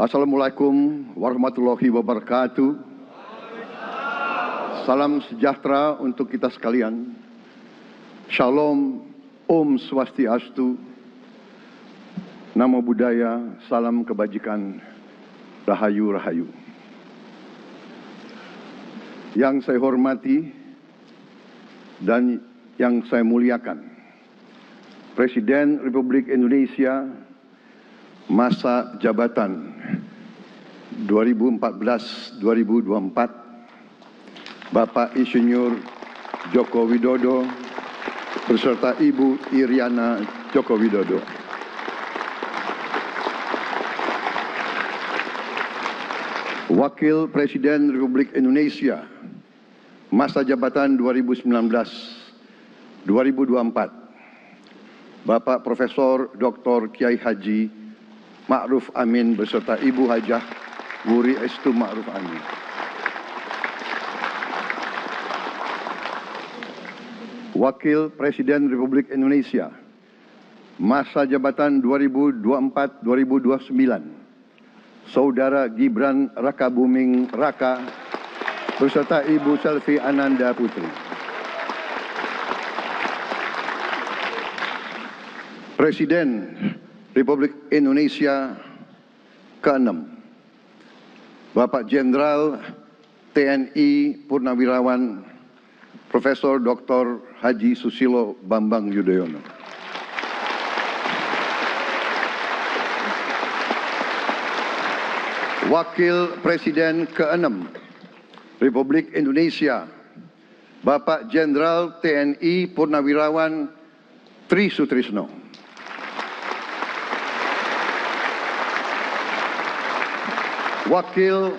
Assalamualaikum warahmatullahi wabarakatuh. Salam sejahtera untuk kita sekalian. Shalom, Om Swastiastu, Namo Buddhaya, salam kebajikan, Rahayu Rahayu. Yang saya hormati dan yang saya muliakan, Presiden Republik Indonesia masa jabatan 2014-2024, Bapak Insinyur Joko Widodo beserta Ibu Iriana Joko Widodo. Wakil Presiden Republik Indonesia masa jabatan 2019-2024, Bapak Profesor Dr. Kiai Haji Ma'ruf Amin beserta Ibu Hajah Wuri Estu Ma'ruf Amin. Wakil Presiden Republik Indonesia masa jabatan 2024-2029, Saudara Gibran Rakabuming Raka beserta Ibu Selvi Ananda Putri. Presiden Republik Indonesia ke-6, Bapak Jenderal TNI Purnawirawan Profesor Dr. Haji Susilo Bambang Yudhoyono. Wakil Presiden ke-6 Republik Indonesia, Bapak Jenderal TNI Purnawirawan Tri Sutrisno. Wakil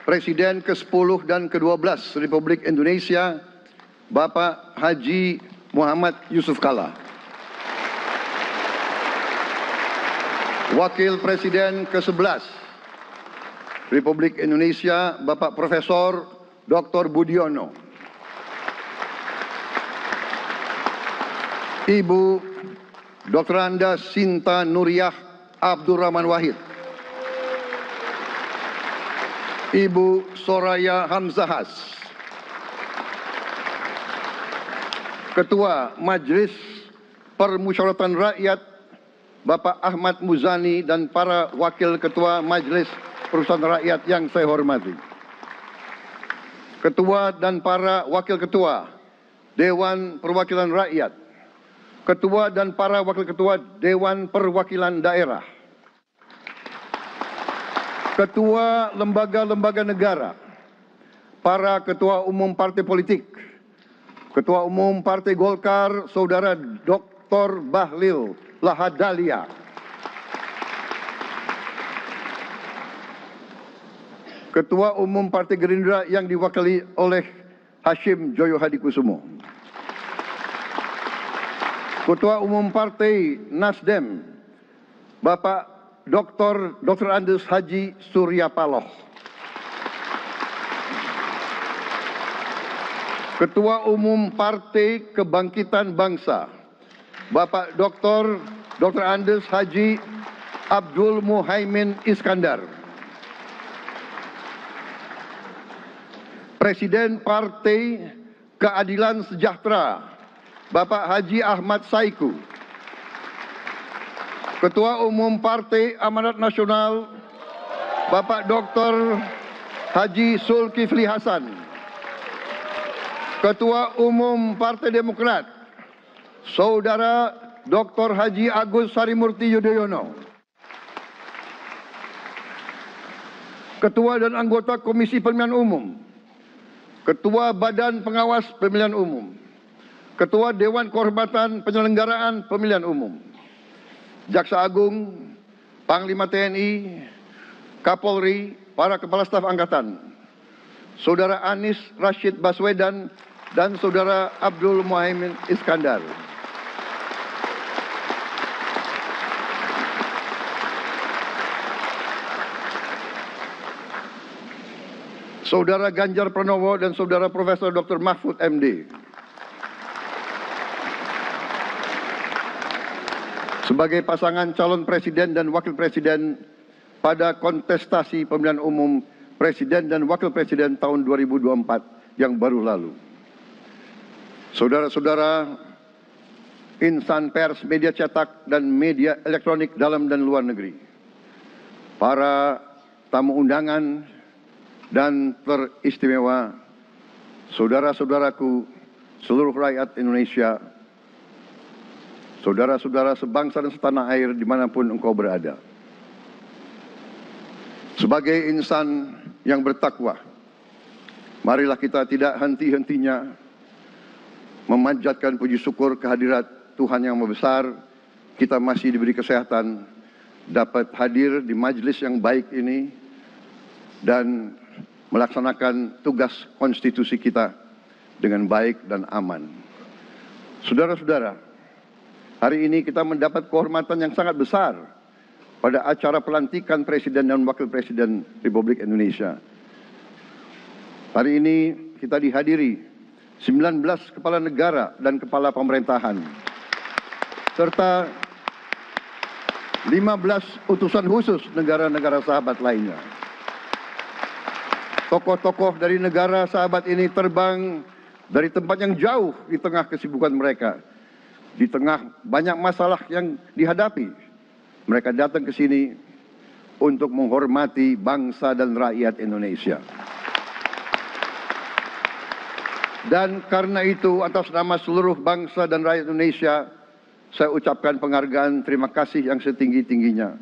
Presiden ke-10 dan ke-12 Republik Indonesia, Bapak Haji Muhammad Yusuf Kalla. Wakil Presiden ke-11 Republik Indonesia, Bapak Profesor Dr. Budiono. Ibu Dr. Anda Sinta Nuriyah Abdurrahman Wahid. Ibu Soraya Hamzahas. Ketua Majelis Permusyawaratan Rakyat Bapak Ahmad Muzani dan para Wakil Ketua Majelis Permusyawaratan Rakyat yang saya hormati. Ketua dan para Wakil Ketua Dewan Perwakilan Rakyat. Ketua dan para Wakil Ketua Dewan Perwakilan Daerah. Ketua lembaga-lembaga negara. Para Ketua Umum Partai Politik. Ketua Umum Partai Golkar, Saudara Dr. Bahlil Lahadalia. Ketua Umum Partai Gerindra yang diwakili oleh Hashim Joyo Hadikusumo. Ketua Umum Partai Nasdem, Bapak Dr. Andes Haji Surya Paloh. Ketua Umum Partai Kebangkitan Bangsa, Bapak Dr. Andes Haji Abdul Muhaimin Iskandar. Presiden Partai Keadilan Sejahtera, Bapak Haji Ahmad Saiku. Ketua Umum Partai Amanat Nasional, Bapak Dr. Haji Zulkifli Hasan. Ketua Umum Partai Demokrat, Saudara Dr. Haji Agus Harimurti Yudhoyono. Ketua dan anggota Komisi Pemilihan Umum, Ketua Badan Pengawas Pemilihan Umum, Ketua Dewan Kehormatan Penyelenggaraan Pemilihan Umum, Jaksa Agung, Panglima TNI, Kapolri, para Kepala Staf Angkatan, Saudara Anies Rashid Baswedan, dan Saudara Abdul Muhaimin Iskandar. Saudara Ganjar Pranowo dan Saudara Profesor Dr. Mahfud MD. Sebagai pasangan calon presiden dan wakil presiden pada kontestasi pemilihan umum Presiden dan Wakil Presiden tahun 2024 yang baru lalu. Saudara-saudara, insan pers, media cetak, dan media elektronik dalam dan luar negeri, para tamu undangan dan teristimewa, saudara-saudaraku, seluruh rakyat Indonesia, saudara-saudara sebangsa dan setanah air dimanapun engkau berada. Sebagai insan yang bertakwa, marilah kita tidak henti-hentinya memanjatkan puji syukur kehadirat Tuhan Yang Maha Besar. Kita masih diberi kesehatan, dapat hadir di majelis yang baik ini dan melaksanakan tugas konstitusi kita dengan baik dan aman. Saudara-saudara, hari ini kita mendapat kehormatan yang sangat besar pada acara pelantikan Presiden dan Wakil Presiden Republik Indonesia. Hari ini kita dihadiri 19 kepala negara dan kepala pemerintahan, serta 15 utusan khusus negara-negara sahabat lainnya. Tokoh-tokoh dari negara sahabat ini terbang dari tempat yang jauh di tengah kesibukan mereka, di tengah banyak masalah yang dihadapi. Mereka datang ke sini untuk menghormati bangsa dan rakyat Indonesia. Dan karena itu, atas nama seluruh bangsa dan rakyat Indonesia, saya ucapkan penghargaan terima kasih yang setinggi-tingginya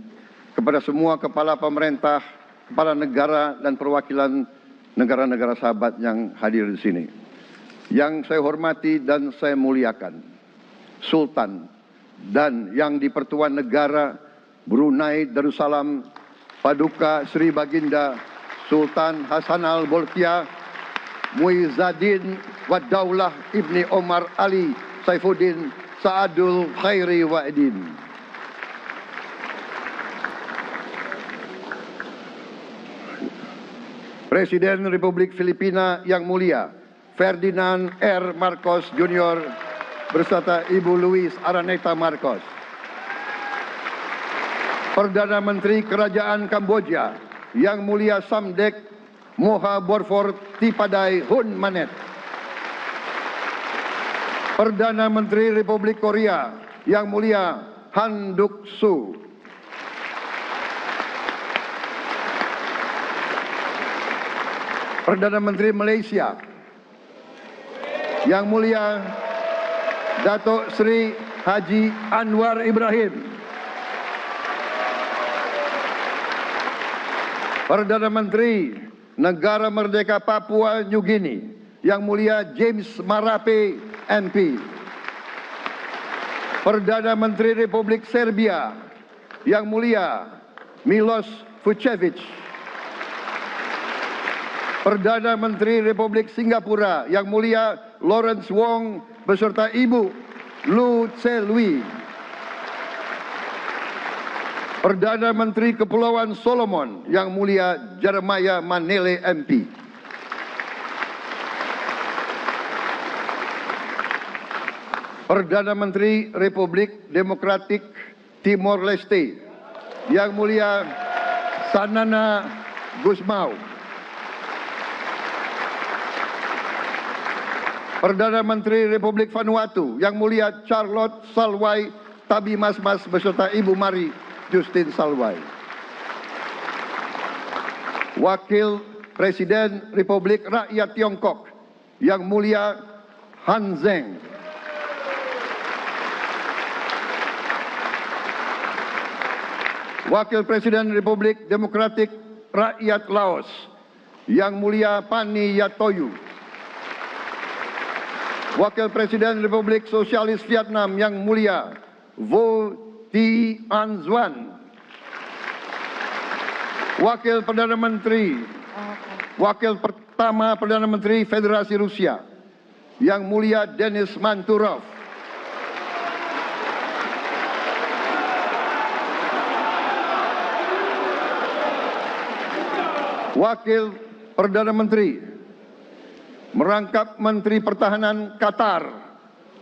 kepada semua kepala pemerintah, kepala negara, dan perwakilan negara-negara sahabat yang hadir di sini. Yang saya hormati dan saya muliakan, Sultan dan yang di Pertuan Negara Brunei Darussalam Paduka Sri Baginda Sultan Hassanal Bolkiah Muizzaddin Wadaulah Ibni Omar Ali Saifuddin Saadul Khairi Wa'idin. Presiden Republik Filipina yang mulia Ferdinand R. Marcos Jr. beserta Ibu Luis Araneta Marcos. Perdana Menteri Kerajaan Kamboja yang mulia Samdech Moha Borfor Tipadai Hun Manet. Perdana Menteri Republik Korea yang mulia Han Duck-soo. Perdana Menteri Malaysia yang mulia Datuk Seri Haji Anwar Ibrahim. Perdana Menteri Negara Merdeka Papua New Guinea yang mulia James Marape MP. Perdana Menteri Republik Serbia yang mulia Milos Vucevic. Perdana Menteri Republik Singapura yang mulia Lawrence Wong beserta Ibu Lu Tse Lui. Perdana Menteri Kepulauan Solomon yang mulia Jeremiah Manele MP. Perdana Menteri Republik Demokratik Timor Leste yang mulia Sanana Gusmao. Perdana Menteri Republik Vanuatu yang mulia Charlotte Salwai Tabimasmas beserta Ibu Mari Justin Salwai. Wakil Presiden Republik Rakyat Tiongkok yang mulia Han Zheng. Wakil Presiden Republik Demokratik Rakyat Laos yang mulia Pani Yatoyu. Wakil Presiden Republik Sosialis Vietnam yang mulia Vo Thi An Xuan. Wakil Perdana Menteri, Wakil pertama Perdana Menteri Federasi Rusia yang mulia Denis Manturov. Wakil Perdana Menteri merangkap Menteri Pertahanan Qatar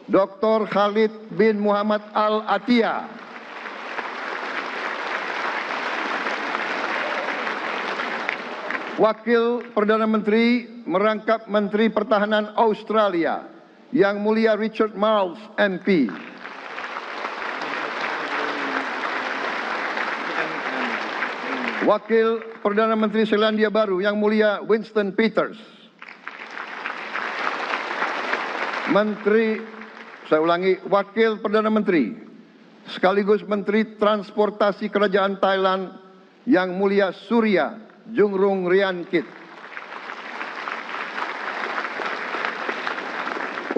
Dr. Khalid bin Muhammad Al Attiyah. Wakil Perdana Menteri merangkap Menteri Pertahanan Australia, Yang Mulia Richard Marles, MP. Wakil Perdana Menteri Selandia Baru, Yang Mulia Winston Peters. Wakil Perdana Menteri sekaligus Menteri Transportasi Kerajaan Thailand, Yang Mulia Surya Jungrung Riankit.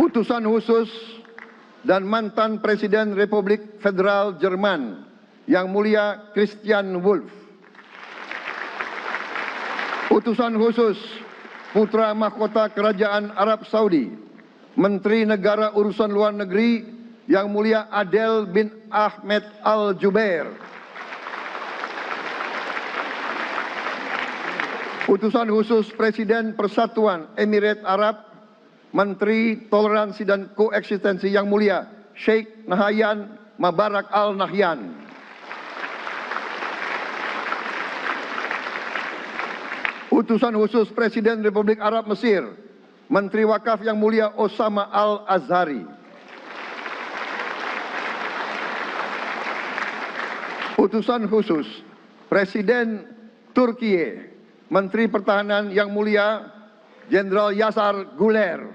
Utusan khusus dan mantan Presiden Republik Federal Jerman, Yang Mulia Christian Wulff. Utusan khusus Putra Mahkota Kerajaan Arab Saudi, Menteri Negara Urusan Luar Negeri, Yang Mulia Adel bin Ahmed Al-Jubair. Utusan khusus Presiden Persatuan Emirat Arab, Menteri Toleransi dan Koeksistensi, Yang Mulia Sheikh Nahyan Mubarak Al Nahyan. Utusan khusus Presiden Republik Arab Mesir, Menteri Wakaf, Yang Mulia Osama Al Azhari. Utusan khusus Presiden Turkiye, Menteri Pertahanan, Yang Mulia Jenderal Yasar Guler.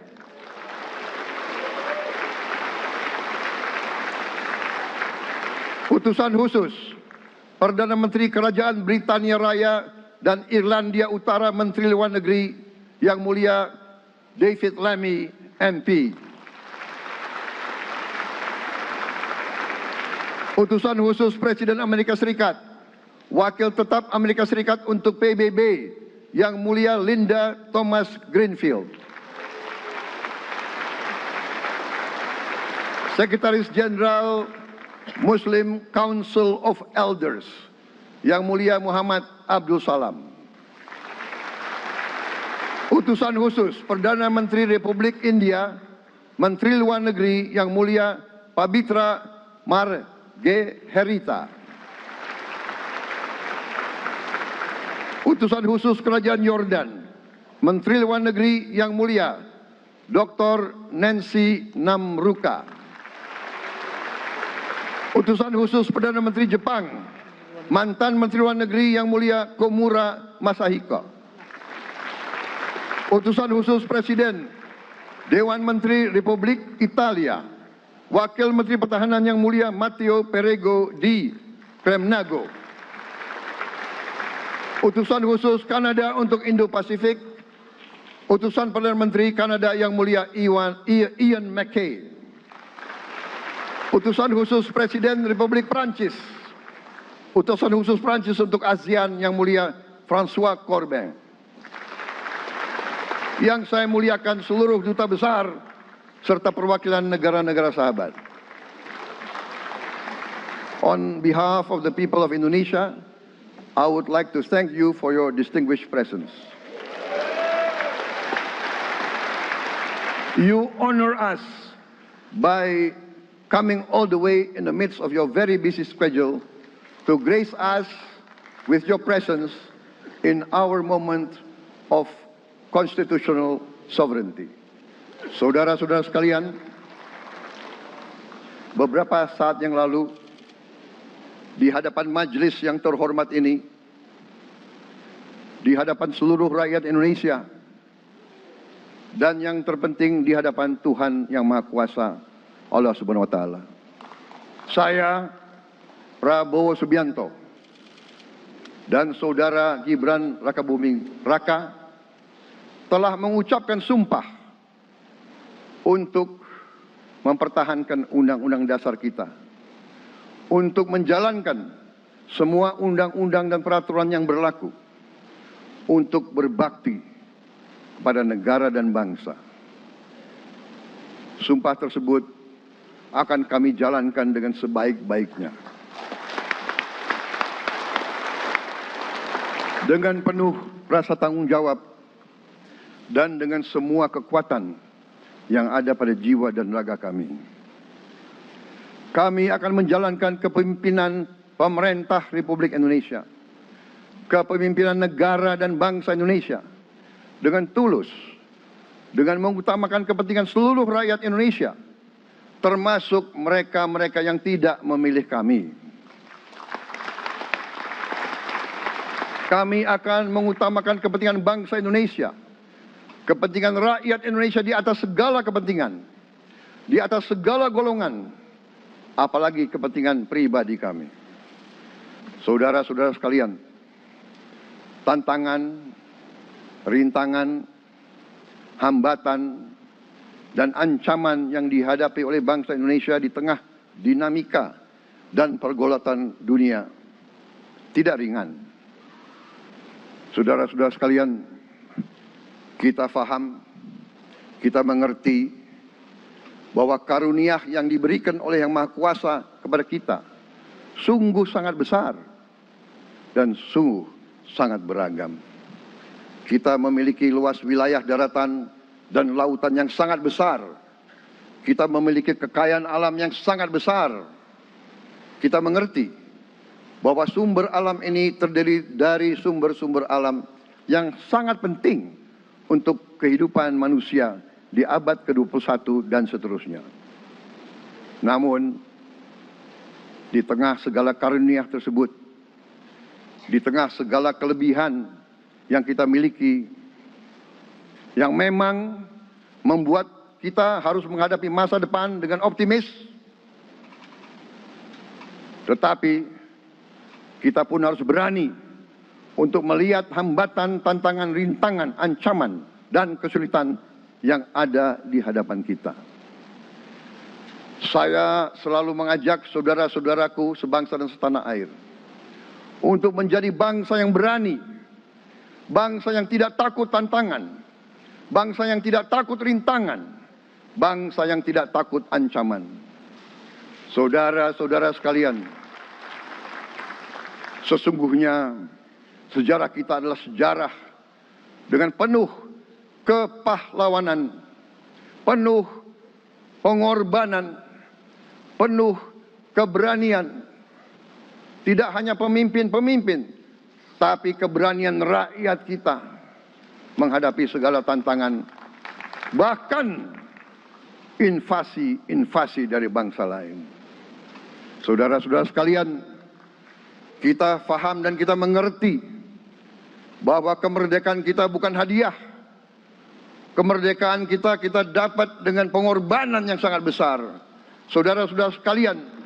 Utusan khusus Perdana Menteri Kerajaan Britania Raya dan Irlandia Utara, Menteri Luar Negeri, Yang Mulia David Lammy, MP. Utusan khusus Presiden Amerika Serikat, Wakil Tetap Amerika Serikat untuk PBB, Yang Mulia Linda Thomas Greenfield. Sekretaris Jenderal Muslim Council of Elders, Yang Mulia Muhammad Abdul Salam. Utusan khusus Perdana Menteri Republik India, Menteri Luar Negeri, Yang Mulia Pabitra Margherita. Utusan khusus Kerajaan Yordan, Menteri Luar Negeri, Yang Mulia Dr. Nancy Namruka. Utusan khusus Perdana Menteri Jepang, mantan Menteri Luar Negeri, Yang Mulia Komura Masahiko. Utusan khusus Presiden Dewan Menteri Republik Italia, Wakil Menteri Pertahanan, Yang Mulia Matteo Perego di Kremnago. Utusan khusus Kanada untuk Indo-Pasifik, Utusan Perdana Menteri Kanada, Yang Mulia Ian MacKay. Utusan khusus Presiden Republik Prancis, Utusan khusus Prancis untuk ASEAN, Yang Mulia François Corbin. Yang saya muliakan seluruh duta besar serta perwakilan negara-negara sahabat. On behalf of the people of Indonesia, I would like to thank you for your distinguished presence. You honor us by coming all the way in the midst of your very busy schedule to grace us with your presence in our moment of constitutional sovereignty. Saudara-saudara sekalian, beberapa saat yang lalu di hadapan majelis yang terhormat ini, di hadapan seluruh rakyat Indonesia, dan yang terpenting di hadapan Tuhan Yang Maha Kuasa, Allah Subhanahu wa Ta'ala, saya Prabowo Subianto dan saudara Gibran Rakabuming Raka telah mengucapkan sumpah untuk mempertahankan undang-undang dasar kita, untuk menjalankan semua undang-undang dan peraturan yang berlaku, untuk berbakti kepada negara dan bangsa. Sumpah tersebut akan kami jalankan dengan sebaik-baiknya, dengan penuh rasa tanggung jawab dan dengan semua kekuatan yang ada pada jiwa dan raga kami. Kami akan menjalankan kepemimpinan pemerintah Republik Indonesia kepemimpinan negara dan bangsa Indonesia dengan tulus, dengan mengutamakan kepentingan seluruh rakyat Indonesia, termasuk mereka-mereka yang tidak memilih kami. Kami akan mengutamakan kepentingan bangsa Indonesia, kepentingan rakyat Indonesia di atas segala kepentingan, di atas segala golongan, apalagi kepentingan pribadi kami. Saudara-saudara sekalian, tantangan, rintangan, hambatan, dan ancaman yang dihadapi oleh bangsa Indonesia di tengah dinamika dan pergolatan dunia tidak ringan. Saudara-saudara sekalian, kita faham, kita mengerti bahwa karunia yang diberikan oleh Yang Maha Kuasa kepada kita sungguh sangat besar dan sungguh sangat beragam. Kita memiliki luas wilayah daratan dan lautan yang sangat besar. Kita memiliki kekayaan alam yang sangat besar. Kita mengerti bahwa sumber alam ini terdiri dari sumber-sumber alam yang sangat penting untuk kehidupan manusia di abad ke-21 dan seterusnya. Namun, di tengah segala karunia tersebut, di tengah segala kelebihan yang kita miliki, yang memang membuat kita harus menghadapi masa depan dengan optimis, tetapi kita pun harus berani untuk melihat hambatan, tantangan, rintangan, ancaman, dan kesulitan yang ada di hadapan kita. Saya selalu mengajak saudara-saudaraku sebangsa dan setanah air untuk menjadi bangsa yang berani, bangsa yang tidak takut tantangan, bangsa yang tidak takut rintangan, bangsa yang tidak takut ancaman. Saudara-saudara sekalian, sesungguhnya sejarah kita adalah sejarah dengan penuh kepahlawanan, penuh pengorbanan, penuh keberanian. Tidak hanya pemimpin-pemimpin, tapi keberanian rakyat kita menghadapi segala tantangan, bahkan invasi-invasi dari bangsa lain. Saudara-saudara sekalian, kita faham dan kita mengerti bahwa kemerdekaan kita bukan hadiah. Kemerdekaan kita dapat dengan pengorbanan yang sangat besar. Saudara-saudara sekalian,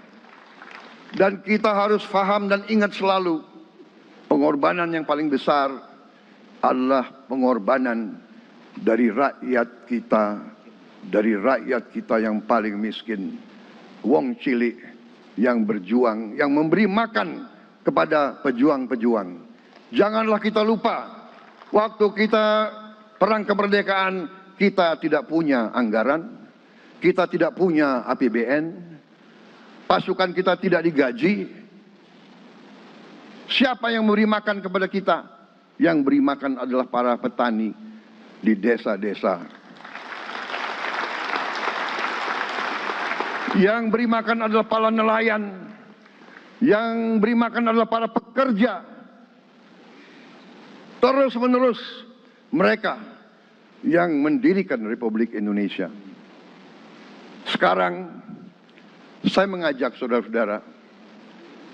dan kita harus faham dan ingat selalu, pengorbanan yang paling besar adalah pengorbanan dari rakyat kita yang paling miskin, wong cilik yang berjuang, yang memberi makan kepada pejuang-pejuang. Janganlah kita lupa, waktu kita perang kemerdekaan, kita tidak punya anggaran, kita tidak punya APBN, pasukan kita tidak digaji. Siapa yang memberi makan kepada kita? Yang beri makan adalah para petani di desa-desa. Yang beri makan adalah para nelayan. Yang beri makan adalah para pekerja. Terus-menerus mereka yang mendirikan Republik Indonesia. Sekarang saya mengajak saudara-saudara,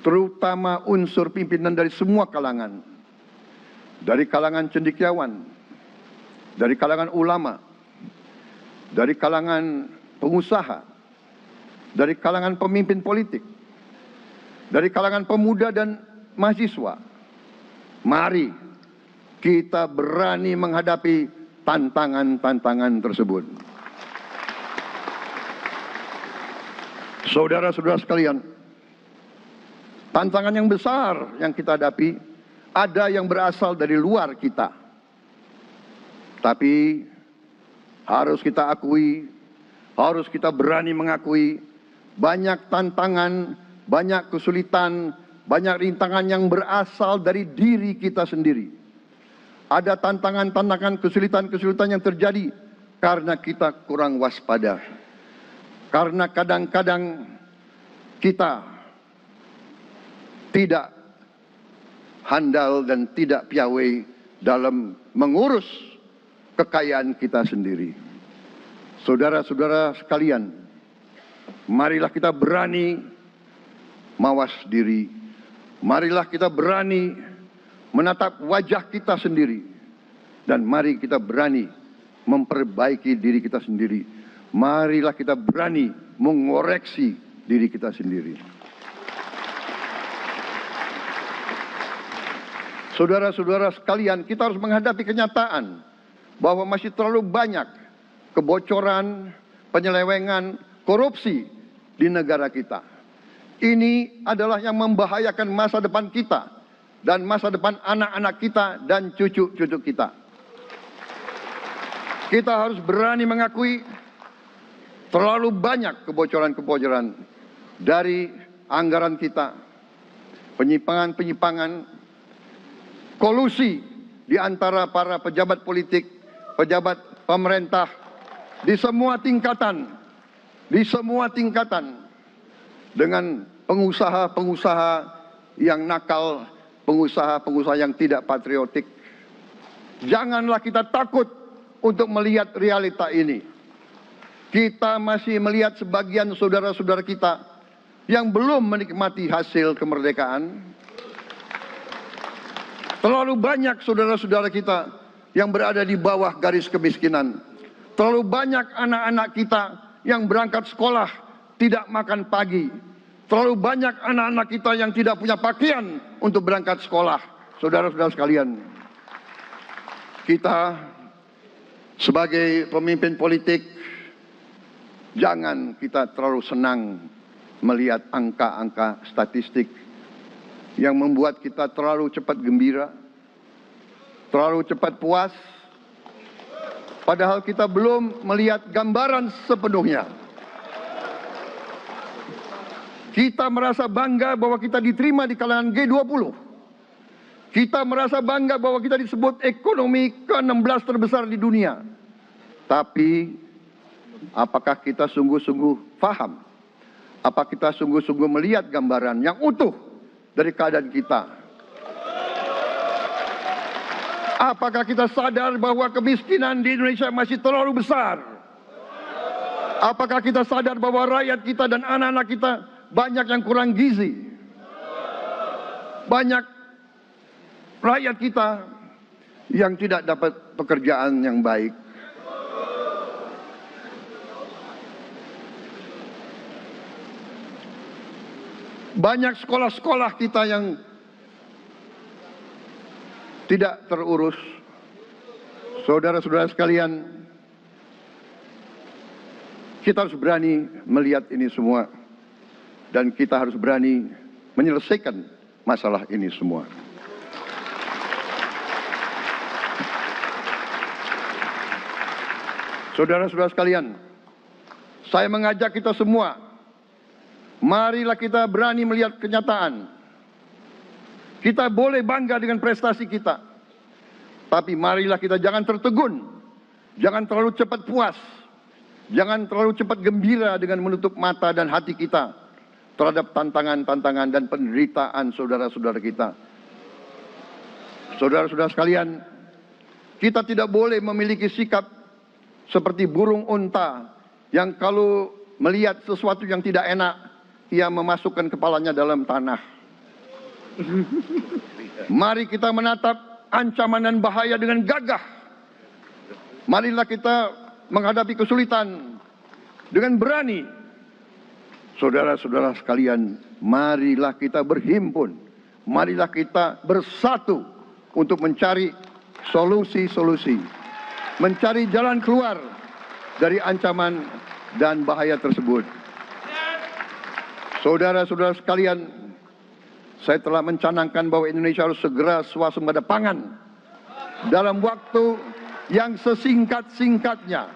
terutama unsur pimpinan dari semua kalangan, dari kalangan cendekiawan, dari kalangan ulama, dari kalangan pengusaha, dari kalangan pemimpin politik, dari kalangan pemuda dan mahasiswa. Mari kita berani menghadapi tantangan-tantangan tersebut. Saudara-saudara sekalian, tantangan yang besar yang kita hadapi ada yang berasal dari luar kita. Tapi harus kita akui, harus kita berani mengakui, banyak tantangan, banyak kesulitan, banyak rintangan yang berasal dari diri kita sendiri. Ada tantangan-tantangan, kesulitan-kesulitan yang terjadi karena kita kurang waspada. Karena kadang-kadang kita tidak handal dan tidak piawai dalam mengurus kekayaan kita sendiri. Saudara-saudara sekalian, marilah kita berani mawas diri. Marilah kita berani menatap wajah kita sendiri. Dan mari kita berani memperbaiki diri kita sendiri. Marilah kita berani mengoreksi diri kita sendiri. Saudara-saudara sekalian, kita harus menghadapi kenyataan bahwa masih terlalu banyak kebocoran, penyelewengan, korupsi di negara kita. Ini adalah yang membahayakan masa depan kita dan masa depan anak-anak kita dan cucu-cucu kita. Kita harus berani mengakui terlalu banyak kebocoran-kebocoran dari anggaran kita, penyimpangan-penyimpangan, kolusi di antara para pejabat politik, pejabat pemerintah di semua tingkatan, dengan pengusaha-pengusaha yang nakal, pengusaha-pengusaha yang tidak patriotik. Janganlah kita takut untuk melihat realita ini. Kita masih melihat sebagian saudara-saudara kita yang belum menikmati hasil kemerdekaan. Terlalu banyak saudara-saudara kita yang berada di bawah garis kemiskinan. Terlalu banyak anak-anak kita yang berangkat sekolah tidak makan pagi. Terlalu banyak anak-anak kita yang tidak punya pakaian untuk berangkat sekolah. Saudara-saudara sekalian, kita sebagai pemimpin politik, jangan kita terlalu senang melihat angka-angka statistik yang membuat kita terlalu cepat gembira, terlalu cepat puas, padahal kita belum melihat gambaran sepenuhnya. Kita merasa bangga bahwa kita diterima di kalangan G20. Kita merasa bangga bahwa kita disebut ekonomi ke-16 terbesar di dunia. Tapi apakah kita sungguh-sungguh paham? Apa kita sungguh-sungguh melihat gambaran yang utuh dari keadaan kita? Apakah kita sadar bahwa kemiskinan di Indonesia masih terlalu besar? Apakah kita sadar bahwa rakyat kita dan anak-anak kita banyak yang kurang gizi? Banyak rakyat kita yang tidak dapat pekerjaan yang baik. Banyak sekolah-sekolah kita yang tidak terurus. Saudara-saudara sekalian, kita harus berani melihat ini semua. Dan kita harus berani menyelesaikan masalah ini semua. Saudara-saudara sekalian, saya mengajak kita semua, marilah kita berani melihat kenyataan. Kita boleh bangga dengan prestasi kita, tapi marilah kita jangan tertegun, jangan terlalu cepat puas, jangan terlalu cepat gembira dengan menutup mata dan hati kita terhadap tantangan-tantangan dan penderitaan saudara-saudara kita. Saudara-saudara sekalian, kita tidak boleh memiliki sikap seperti burung unta yang kalau melihat sesuatu yang tidak enak, ia memasukkan kepalanya dalam tanah. Mari kita menatap ancaman dan bahaya dengan gagah. Marilah kita menghadapi kesulitan dengan berani. Saudara-saudara sekalian, marilah kita berhimpun. Marilah kita bersatu untuk mencari solusi-solusi. Mencari jalan keluar dari ancaman dan bahaya tersebut. Saudara-saudara sekalian, saya telah mencanangkan bahwa Indonesia harus segera swasembada pangan dalam waktu yang sesingkat-singkatnya.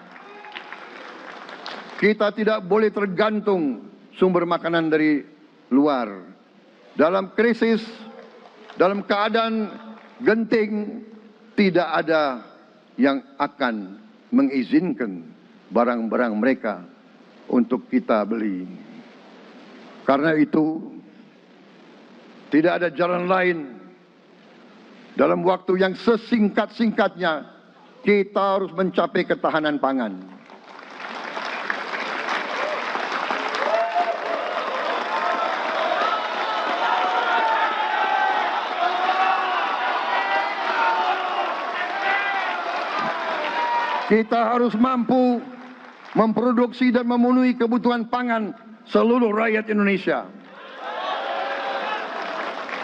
Kita tidak boleh tergantung sumber makanan dari luar. Dalam krisis, dalam keadaan genting, tidak ada yang akan mengizinkan barang-barang mereka untuk kita beli. Karena itu, tidak ada jalan lain Dalam waktu yang sesingkat-singkatnya, kita harus mencapai ketahanan pangan. Kita harus mampu memproduksi dan memenuhi kebutuhan pangan seluruh rakyat Indonesia.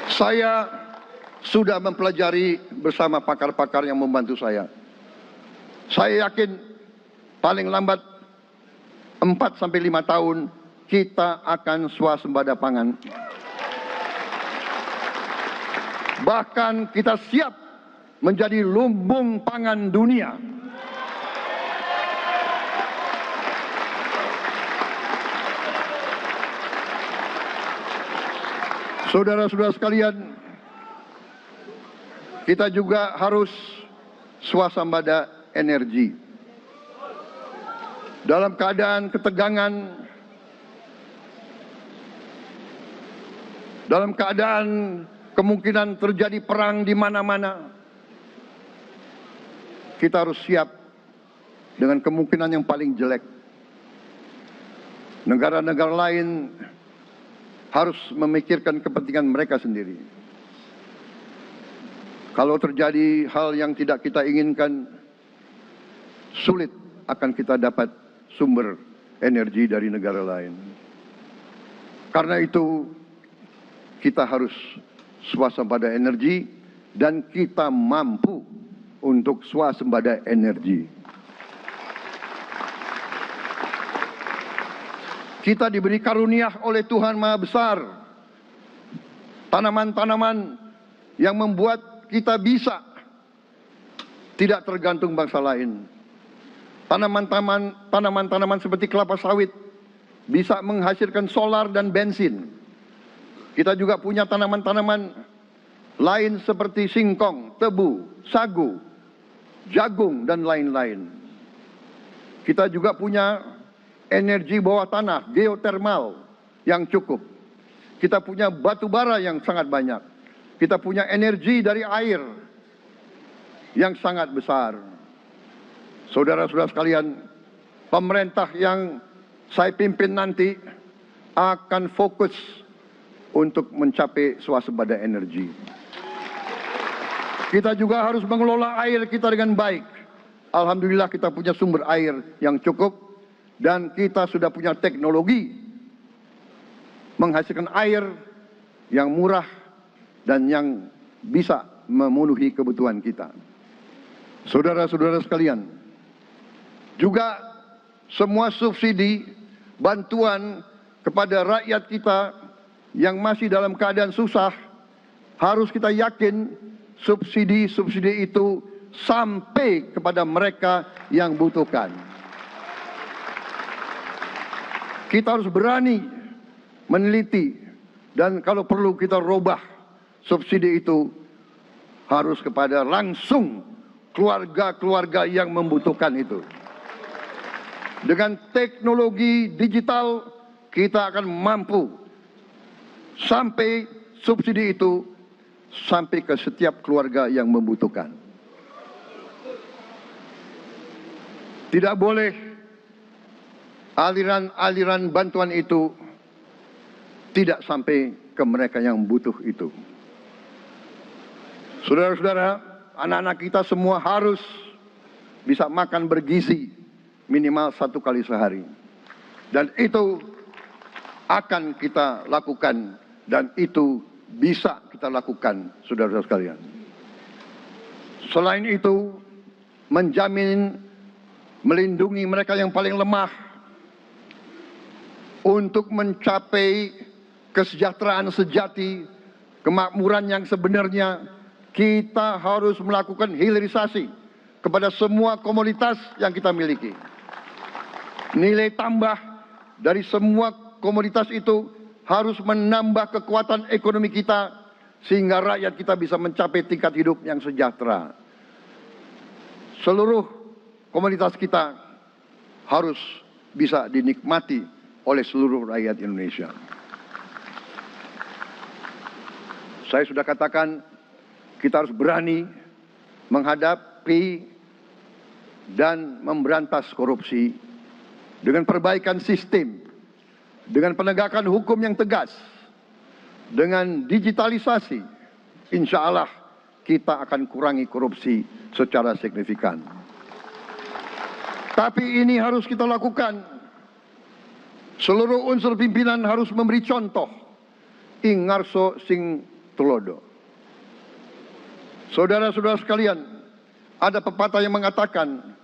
Saya sudah mempelajari bersama pakar-pakar yang membantu saya. Saya yakin paling lambat 4 sampai 5 tahun kita akan swasembada pangan. Bahkan kita siap menjadi lumbung pangan dunia. Saudara-saudara sekalian, kita juga harus swasembada energi. Dalam keadaan ketegangan, dalam keadaan kemungkinan terjadi perang di mana-mana, kita harus siap dengan kemungkinan yang paling jelek. Negara-negara lain harus memikirkan kepentingan mereka sendiri. Kalau terjadi hal yang tidak kita inginkan, sulit akan kita dapat sumber energi dari negara lain. Karena itu, kita harus swasembada energi dan kita mampu untuk swasembada energi. Kita diberi karunia oleh Tuhan Maha Besar tanaman-tanaman yang membuat kita bisa tidak tergantung bangsa lain. Tanaman-tanaman seperti kelapa sawit bisa menghasilkan solar dan bensin. Kita juga punya tanaman-tanaman lain seperti singkong, tebu, sagu, jagung, dan lain-lain. Kita juga punya energi bawah tanah, geotermal yang cukup. Kita punya batu bara yang sangat banyak. Kita punya energi dari air yang sangat besar. Saudara-saudara sekalian, pemerintah yang saya pimpin nanti akan fokus untuk mencapai swasembada energi. Kita juga harus mengelola air kita dengan baik. Alhamdulillah kita punya sumber air yang cukup. Dan kita sudah punya teknologi menghasilkan air yang murah dan yang bisa memenuhi kebutuhan kita. Saudara-saudara sekalian, juga semua subsidi, bantuan kepada rakyat kita yang masih dalam keadaan susah, harus kita yakin subsidi-subsidi itu sampai kepada mereka yang butuhkan. Kita harus berani meneliti dan kalau perlu kita robah subsidi itu harus kepada langsung keluarga-keluarga yang membutuhkan itu. Dengan teknologi digital kita akan mampu sampai subsidi itu sampai ke setiap keluarga yang membutuhkan. Tidak boleh aliran-aliran bantuan itu tidak sampai ke mereka yang butuh itu. Saudara-saudara, anak-anak kita semua harus bisa makan bergizi minimal 1 kali sehari. Dan itu akan kita lakukan dan itu bisa kita lakukan, saudara-saudara sekalian. Selain itu, menjamin melindungi mereka yang paling lemah untuk mencapai kesejahteraan sejati, kemakmuran yang sebenarnya, kita harus melakukan hilirisasi kepada semua komoditas yang kita miliki. Nilai tambah dari semua komoditas itu harus menambah kekuatan ekonomi kita sehingga rakyat kita bisa mencapai tingkat hidup yang sejahtera. Seluruh komoditas kita harus bisa dinikmati oleh seluruh rakyat Indonesia. Saya sudah katakan, kita harus berani menghadapi dan memberantas korupsi dengan perbaikan sistem, dengan penegakan hukum yang tegas, dengan digitalisasi. Insya Allah kita akan kurangi korupsi secara signifikan. Tapi ini harus kita lakukan. Seluruh unsur pimpinan harus memberi contoh. Ing ngarso sing tulodo. Saudara-saudara sekalian, ada pepatah yang mengatakan,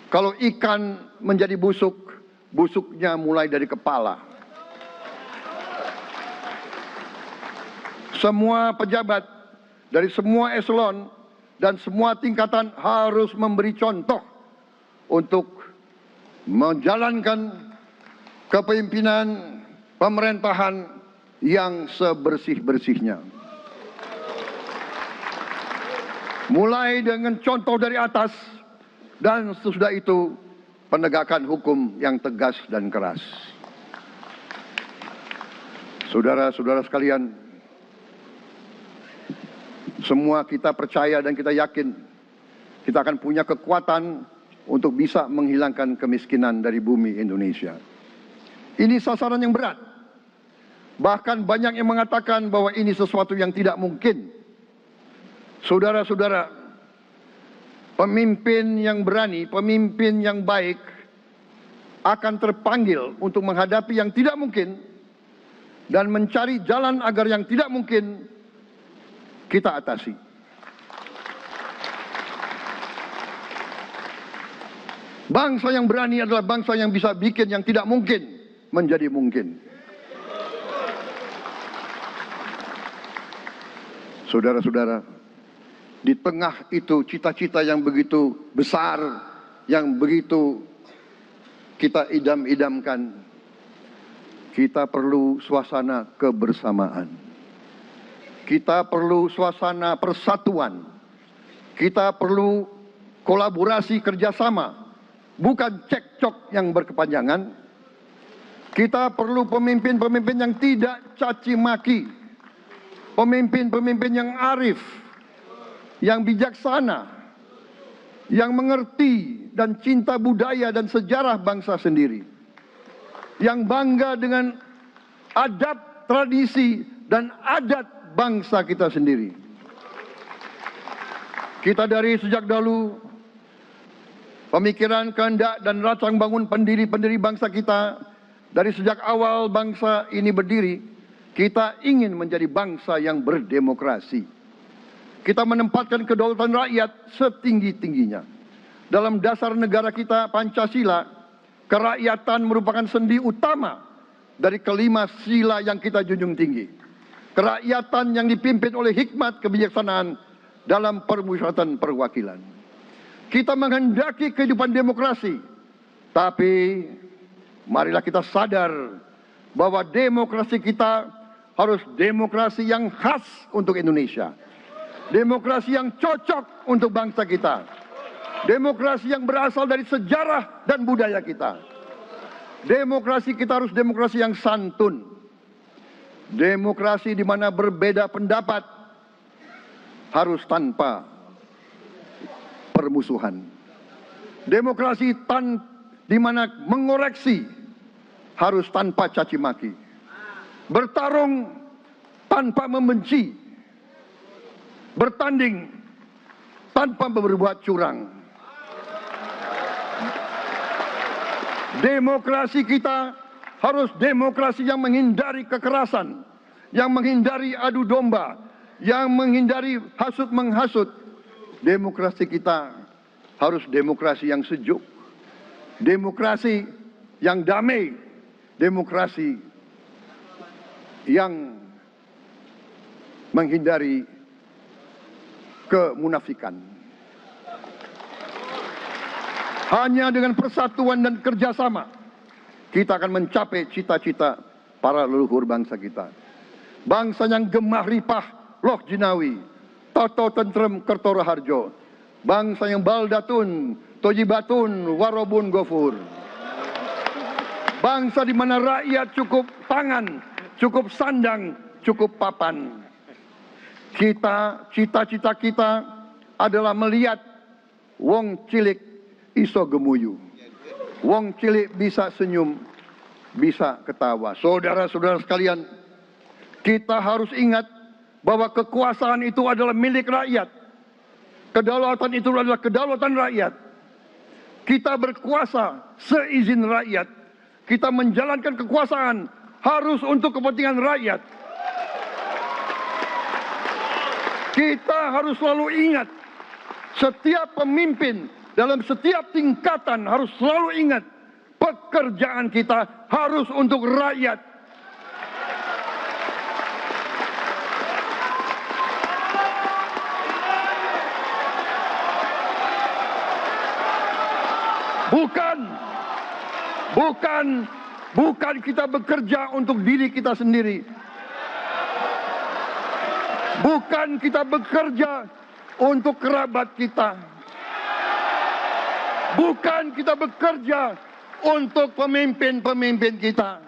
kalau ikan menjadi busuk, busuknya mulai dari kepala. Semua pejabat dari semua eselon dan semua tingkatan harus memberi contoh untuk menjalankan kepemimpinan pemerintahan yang sebersih-bersihnya. Mulai dengan contoh dari atas dan sesudah itu penegakan hukum yang tegas dan keras. Saudara-saudara sekalian, semua kita percaya dan kita yakin kita akan punya kekuatan untuk bisa menghilangkan kemiskinan dari bumi Indonesia. Ini sasaran yang berat. Bahkan banyak yang mengatakan bahwa ini sesuatu yang tidak mungkin. Saudara-saudara, pemimpin yang berani, pemimpin yang baik akan terpanggil untuk menghadapi yang tidak mungkin dan mencari jalan agar yang tidak mungkin kita atasi. Bangsa yang berani adalah bangsa yang bisa bikin yang tidak mungkin menjadi mungkin. Saudara-saudara, di tengah itu cita-cita yang begitu besar, yang begitu kita idam-idamkan, kita perlu suasana kebersamaan. Kita perlu suasana persatuan. Kita perlu kolaborasi kerjasama, bukan cekcok yang berkepanjangan. Kita perlu pemimpin-pemimpin yang tidak caci maki, pemimpin-pemimpin yang arif, yang bijaksana, yang mengerti dan cinta budaya dan sejarah bangsa sendiri, yang bangga dengan adab, tradisi, dan adat bangsa kita sendiri. Kita dari sejak dahulu, pemikiran, kehendak, dan rancang bangun pendiri-pendiri bangsa kita, dari sejak awal bangsa ini berdiri, kita ingin menjadi bangsa yang berdemokrasi. Kita menempatkan kedaulatan rakyat setinggi-tingginya. Dalam dasar negara kita, Pancasila, kerakyatan merupakan sendi utama dari kelima sila yang kita junjung tinggi. Kerakyatan yang dipimpin oleh hikmat kebijaksanaan dalam permusyawaratan perwakilan. Kita menghendaki kehidupan demokrasi, tapi marilah kita sadar bahwa demokrasi kita harus demokrasi yang khas untuk Indonesia. Demokrasi yang cocok untuk bangsa kita. Demokrasi yang berasal dari sejarah dan budaya kita. Demokrasi kita harus demokrasi yang santun. Demokrasi di mana berbeda pendapat harus tanpa permusuhan. Demokrasi di mana mengoreksi harus tanpa caci maki. Bertarung tanpa membenci. Bertanding tanpa berbuat curang. Demokrasi kita harus demokrasi yang menghindari kekerasan, yang menghindari adu domba, yang menghindari hasut menghasut. Demokrasi kita harus demokrasi yang sejuk, demokrasi yang damai, demokrasi yang menghindari kemunafikan. Hanya dengan persatuan dan kerjasama kita akan mencapai cita-cita para leluhur bangsa kita. Bangsa yang gemah ripah loh jinawi, toto tentrem kertoro harjo. Bangsa yang baldatun, tojibatun, warobun gofur. Bangsa di mana rakyat cukup pangan, cukup sandang, cukup papan. Cita-cita kita adalah melihat wong cilik iso gemuyu. Wong cilik bisa senyum, bisa ketawa. Saudara-saudara sekalian, kita harus ingat bahwa kekuasaan itu adalah milik rakyat. Kedaulatan itu adalah kedaulatan rakyat. Kita berkuasa seizin rakyat. Kita menjalankan kekuasaan harus untuk kepentingan rakyat. Kita harus selalu ingat, setiap pemimpin dalam setiap tingkatan harus selalu ingat, pekerjaan kita harus untuk rakyat. Bukan kita bekerja untuk diri kita sendiri. Bukan kita bekerja untuk kerabat kita. Bukan kita bekerja untuk pemimpin-pemimpin kita.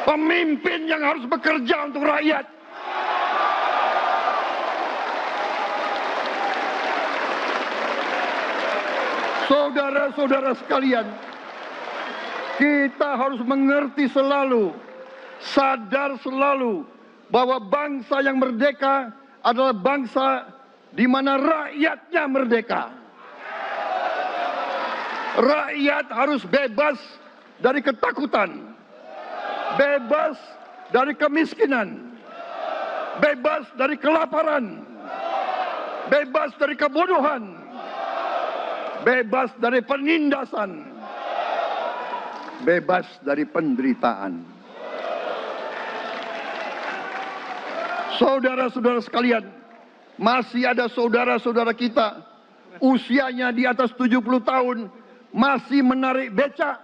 Pemimpin yang harus bekerja untuk rakyat. Saudara-saudara sekalian, kita harus mengerti selalu, sadar selalu bahwa bangsa yang merdeka adalah bangsa di mana rakyatnya merdeka. Rakyat harus bebas dari ketakutan, bebas dari kemiskinan, bebas dari kelaparan, bebas dari kebodohan, bebas dari penindasan, bebas dari penderitaan. Saudara-saudara sekalian, masih ada saudara-saudara kita usianya di atas 70 tahun masih menarik becak.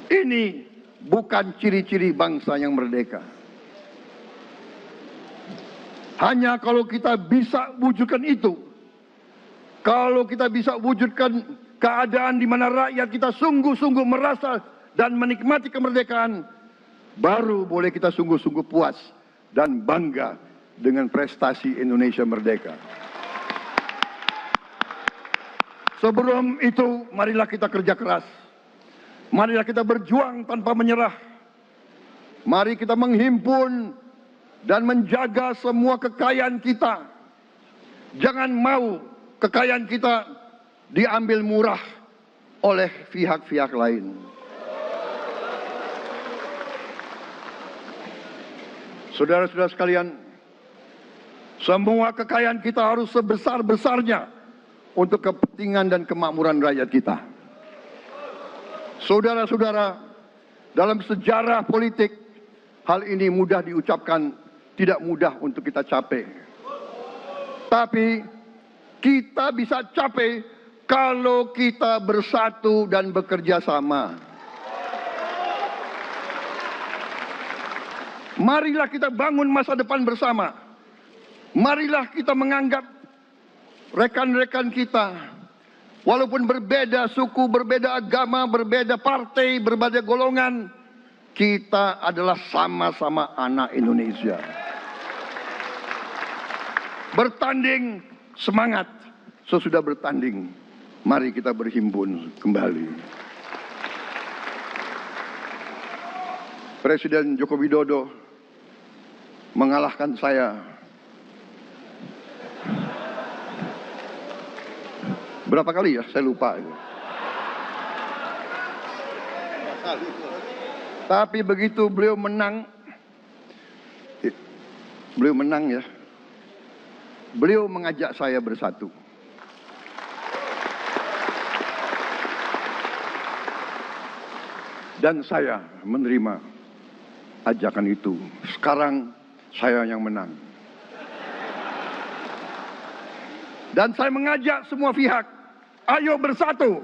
Ini bukan ciri-ciri bangsa yang merdeka. Hanya kalau kita bisa wujudkan itu, kalau kita bisa wujudkan keadaan di mana rakyat kita sungguh-sungguh merasa dan menikmati kemerdekaan, baru boleh kita sungguh-sungguh puas dan bangga dengan prestasi Indonesia merdeka. Sebelum itu, marilah kita kerja keras. Marilah kita berjuang tanpa menyerah. Mari kita menghimpun dan menjaga semua kekayaan kita. Jangan mau kekayaan kita diambil murah oleh pihak-pihak lain. Saudara-saudara sekalian, semua kekayaan kita harus sebesar-besarnya untuk kepentingan dan kemakmuran rakyat kita. Saudara-saudara, dalam sejarah politik, hal ini mudah diucapkan, tidak mudah untuk kita capai. Tapi kita bisa capai kalau kita bersatu dan bekerja sama. Marilah kita bangun masa depan bersama. Marilah kita menganggap rekan-rekan kita, walaupun berbeda suku, berbeda agama, berbeda partai, berbeda golongan, kita adalah sama-sama anak Indonesia. Bertanding semangat, sesudah bertanding, mari kita berhimpun kembali. Presiden Joko Widodo mengalahkan saya berapa kali ya? Saya lupa. Tapi begitu beliau menang ya. Beliau mengajak saya bersatu. Dan saya menerima ajakan itu. Sekarang saya yang menang. Dan saya mengajak semua pihak, ayo bersatu.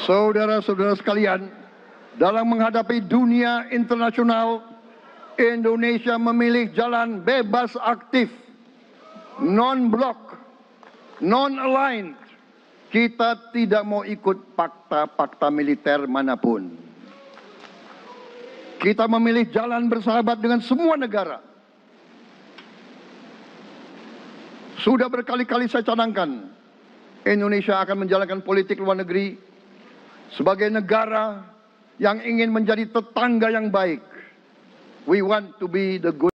Saudara-saudara sekalian, dalam menghadapi dunia internasional, Indonesia memilih jalan bebas aktif, non-blok, non-aligned. Kita tidak mau ikut fakta-fakta militer manapun. Kita memilih jalan bersahabat dengan semua negara. Sudah berkali-kali saya cadangkan, Indonesia akan menjalankan politik luar negeri sebagai negara yang ingin menjadi tetangga yang baik. We want to be the good